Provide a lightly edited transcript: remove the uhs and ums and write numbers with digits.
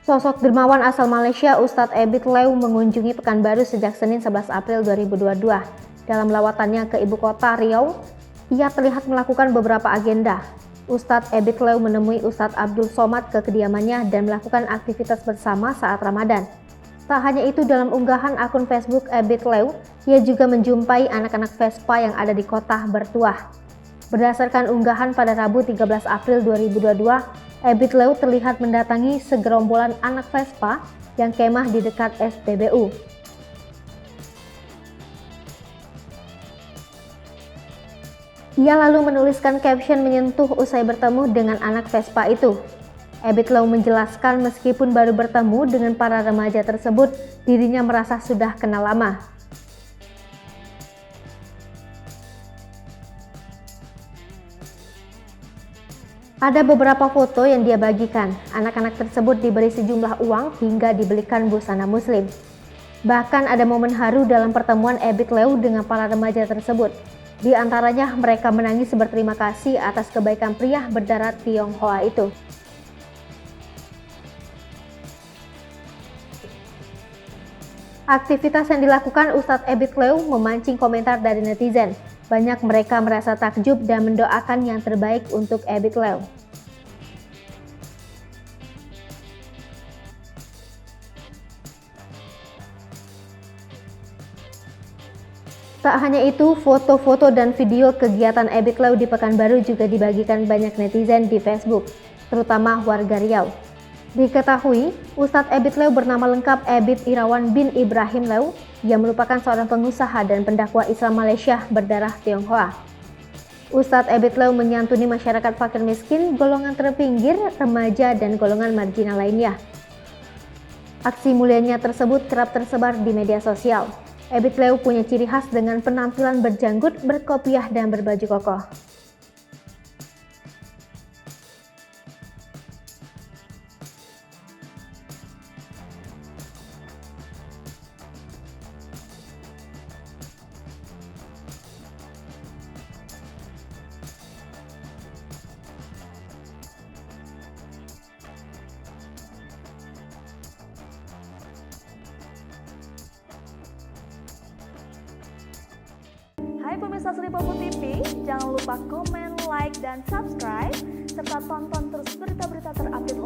Sosok dermawan asal Malaysia Ustadz Ebit Lew mengunjungi Pekanbaru sejak Senin 11 April 2022. Dalam lawatannya ke ibu kota Riau, ia terlihat melakukan beberapa agenda. Ustadz Ebit Lew menemui Ustadz Abdul Somad ke kediamannya dan melakukan aktivitas bersama saat Ramadan. Tak hanya itu, dalam unggahan akun Facebook Ebit Lew, ia juga menjumpai anak-anak Vespa yang ada di kota Bertuah. Berdasarkan unggahan pada Rabu 13 April 2022, Ebit Lew terlihat mendatangi segerombolan anak Vespa yang kemah di dekat SPBU. Ia lalu menuliskan caption menyentuh usai bertemu dengan anak Vespa itu. Ebit Lew menjelaskan meskipun baru bertemu dengan para remaja tersebut, dirinya merasa sudah kenal lama. Ada beberapa foto yang dia bagikan. Anak-anak tersebut diberi sejumlah uang hingga dibelikan busana muslim. Bahkan ada momen haru dalam pertemuan Ebit Lew dengan para remaja tersebut. Di antaranya mereka menangis berterima kasih atas kebaikan pria berdarah Tionghoa itu. Aktivitas yang dilakukan Ustadz Ebit Lew memancing komentar dari netizen. Banyak mereka merasa takjub dan mendoakan yang terbaik untuk Ebit Lew. Tak hanya itu, foto-foto dan video kegiatan Ebit Lew di Pekanbaru juga dibagikan banyak netizen di Facebook, terutama warga Riau. Diketahui, Ustadz Ebit Lew bernama lengkap Ebit Irawan bin Ibrahim Lew. Ia merupakan seorang pengusaha dan pendakwah Islam Malaysia berdarah Tionghoa. Ustadz Ebit Lew menyantuni masyarakat fakir miskin, golongan terpinggir, remaja, dan golongan marginal lainnya. Aksi mulianya tersebut kerap tersebar di media sosial. Ebit Lew punya ciri khas dengan penampilan berjanggut, berkopiah, dan berbaju kokoh. Hai pemirsa Sri Popo TV, jangan lupa komen, like, dan subscribe, serta tonton terus berita-berita terupdate